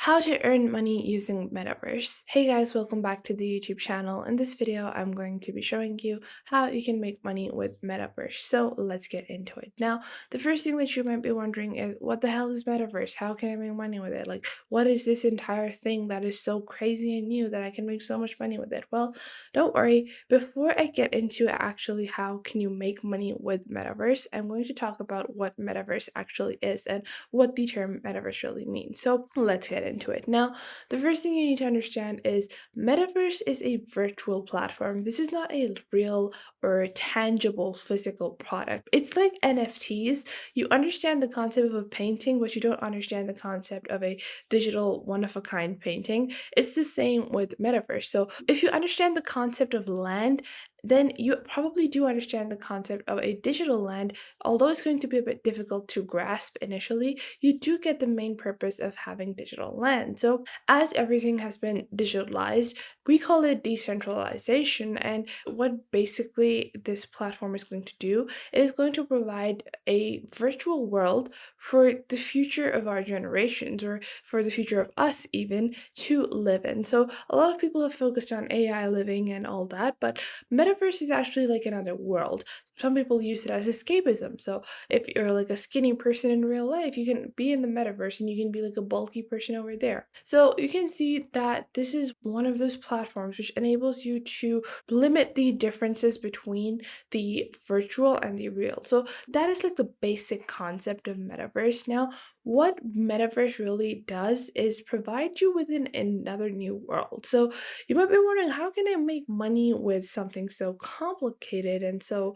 How to earn money using Metaverse. Hey guys, welcome back to the YouTube channel. In this video, I'm going to be showing you how you can make money with Metaverse. So let's get into it. Now, the first thing that you might be wondering is, what the hell is Metaverse? How can I make money with it? Like, what is this entire thing that is so crazy and new that I can make so much money with it? Well, don't worry. Before I get into actually how can you make money with Metaverse, I'm going to talk about what Metaverse actually is and what the term metaverse really means. So let's get into it. Now, the first thing you need to understand is metaverse is a virtual platform. This is not a real or tangible physical product. It's like NFTs. You understand the concept of a painting, but you don't understand the concept of a digital one of a kind painting. It's the same with metaverse. So if you understand the concept of land, then you probably do understand the concept of a digital land. Although it's going to be a bit difficult to grasp initially, you do get the main purpose of having digital land. So, as everything has been digitalized, we call it decentralization. And what basically this platform is going to do, it is going to provide a virtual world for the future of our generations, or for the future of us even, to live in. So, a lot of people have focused on AI living and all that, but metaverse is actually like another world. Some people use it as escapism. So if you're like a skinny person in real life, you can be in the metaverse and you can be like a bulky person over there. So you can see that this is one of those platforms which enables you to limit the differences between the virtual and the real. So that is like the basic concept of metaverse. Now, what metaverse really does is provide you with another new world. So you might be wondering, how can I make money with something so complicated and so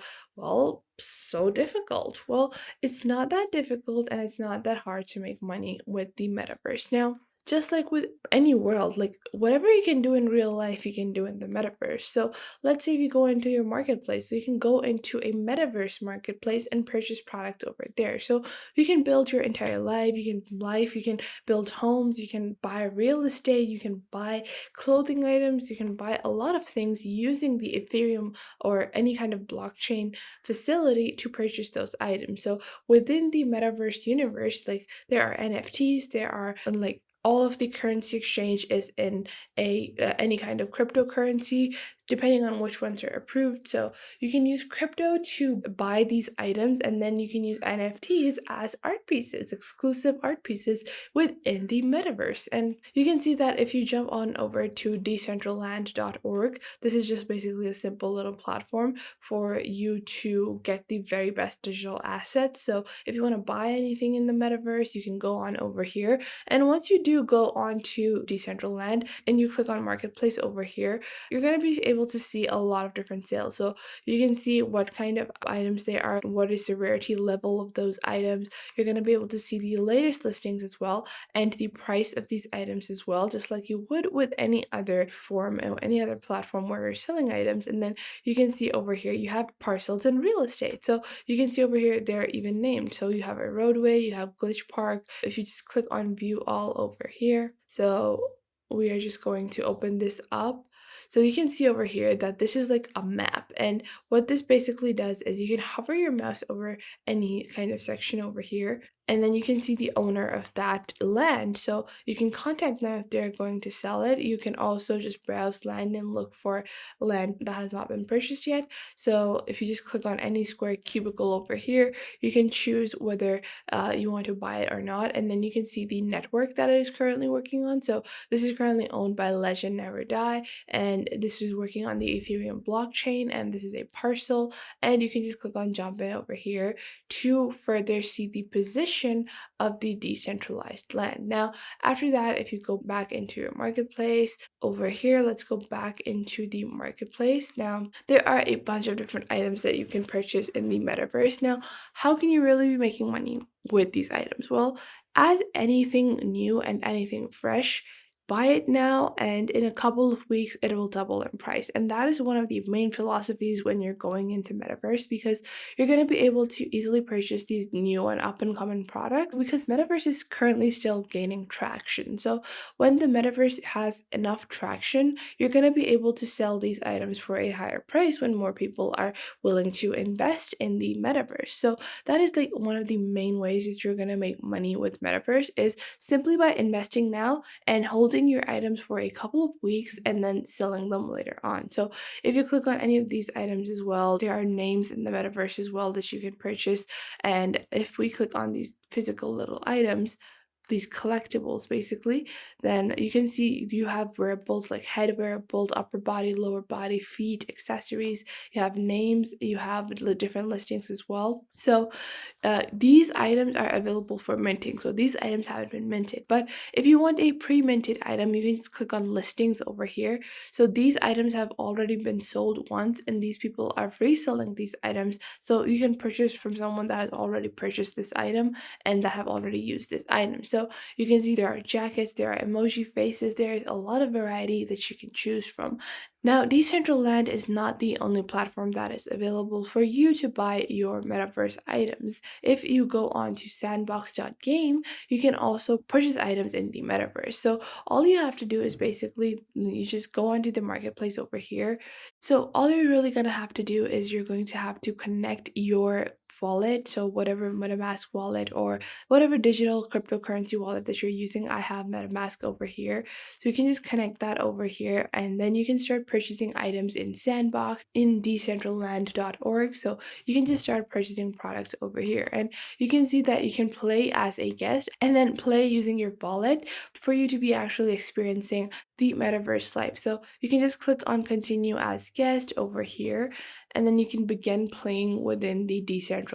difficult? Well, it's not that difficult and it's not that hard to make money with the metaverse. Now, just like with any world, like whatever you can do in real life, you can do in the metaverse. So let's say if you go into your marketplace, so you can go into a metaverse marketplace and purchase product over there. So you can build your entire you can build homes, you can buy real estate, you can buy clothing items, you can buy a lot of things using the Ethereum or any kind of blockchain facility to purchase those items. So within the metaverse universe, like there are NFTs, there are like all of the currency exchange is in a any kind of cryptocurrency, depending on which ones are approved. So you can use crypto to buy these items, and then you can use NFTs as art pieces, exclusive art pieces within the metaverse. And you can see that if you jump on over to decentraland.org, this is just basically a simple little platform for you to get the very best digital assets. So if you want to buy anything in the metaverse, you can go on over here. And once you do go on to Decentraland and you click on Marketplace over here, you're going to be able to see a lot of different sales. So you can see what kind of items they are, what is the rarity level of those items. You're going to be able to see the latest listings as well, and the price of these items as well, just like you would with any other form or any other platform where you're selling items. And then you can see over here you have parcels and real estate. So you can see over here they're even named. So you have a roadway, you have glitch park. If you just click on view all over here, so we are just going to open this up. So you can see over here that this is like a map, and what this basically does is you can hover your mouse over any kind of section over here, and then you can see the owner of that land. So you can contact them if they're going to sell it. You can also just browse land and look for land that has not been purchased yet. So if you just click on any square cubicle over here, you can choose whether you want to buy it or not, and then you can see the network that it is currently working on. So this is currently owned by Legend Never Die, and this is working on the Ethereum blockchain, and this is a parcel. And you can just click on jump in over here to further see the position of the decentralized land. Now, after that, if you go back into your marketplace over here, let's go back into the marketplace. Now, there are a bunch of different items that you can purchase in the metaverse. Now, how can you really be making money with these items? Well, as anything new and anything fresh, buy it now, and in a couple of weeks it will double in price. And that is one of the main philosophies when you're going into Metaverse, because you're going to be able to easily purchase these new and up and coming products, because Metaverse is currently still gaining traction. So when the Metaverse has enough traction, you're going to be able to sell these items for a higher price when more people are willing to invest in the Metaverse. So that is like one of the main ways that you're going to make money with Metaverse, is simply by investing now and holding your items for a couple of weeks and then selling them later on. So if you click on any of these items as well, there are names in the Metaverse as well that you can purchase. And if we click on these physical little items, these collectibles basically, then you can see you have wearables like head wearables, upper body, lower body, feet, accessories. You have names, you have the different listings as well. So these items are available for minting. So these items haven't been minted. But if you want a pre-minted item, you can just click on listings over here. So these items have already been sold once, and these people are reselling these items. So you can purchase from someone that has already purchased this item and that have already used this item. So you can see there are jackets, there are emoji faces, there is a lot of variety that you can choose from. Now, Decentraland is not the only platform that is available for you to buy your metaverse items. If you go on to sandbox.game, you can also purchase items in the metaverse. So all you have to do is basically you just go onto the marketplace over here. So all you're really gonna have to do is you're going to have to connect your wallet, so whatever MetaMask wallet or whatever digital cryptocurrency wallet that you're using. I have MetaMask over here, so you can just connect that over here, and then you can start purchasing items in Sandbox, in decentraland.org. So you can just start purchasing products over here, and you can see that you can play as a guest and then play using your wallet for you to be actually experiencing the metaverse life. So you can just click on continue as guest over here, and then you can begin playing within the Decentraland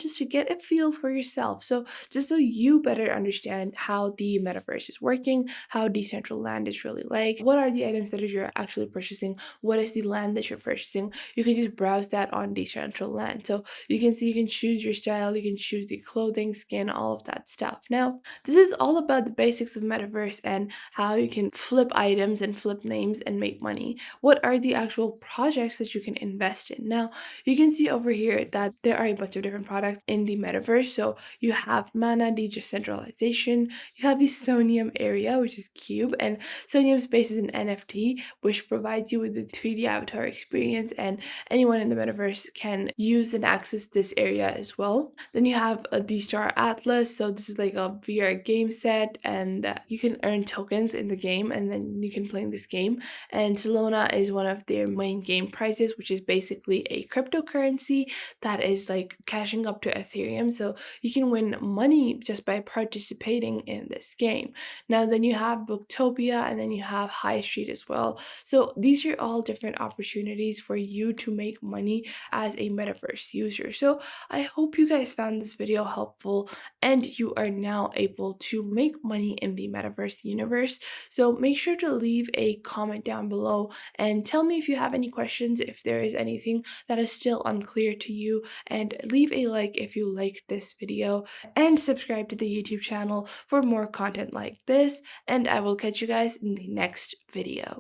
just to get a feel for yourself. So just so you better understand how the metaverse is working, how Decentraland is really like, what are the items that you're actually purchasing, what is the land that you're purchasing. You can just browse that on Decentraland. So you can see, you can choose your style, you can choose the clothing, skin, all of that stuff. Now, this is all about the basics of metaverse and how you can flip items and flip names and make money. What are the actual projects that you can invest in? Now, you can see over here that there are a bunch of different products in the metaverse. So you have Mana, the decentralization, you have the Sonium area, which is Cube, and Sonium Space is an NFT, which provides you with the 3D avatar experience, and anyone in the metaverse can use and access this area as well. Then you have the Star Atlas, so this is like a VR game set, and you can earn tokens in the game, and then you can play in this game. And Solana is one of their main game prizes, which is basically a cryptocurrency that is like cashing up to Ethereum. So you can win money just by participating in this game. Now, then you have Booktopia, and then you have High Street as well. So these are all different opportunities for you to make money as a metaverse user. So I hope you guys found this video helpful and you are now able to make money in the metaverse universe. So make sure to leave a comment down below and tell me if you have any questions, if there is anything that is still unclear to you, and leave a like if you like this video, and subscribe to the YouTube channel for more content like this, and I will catch you guys in the next video.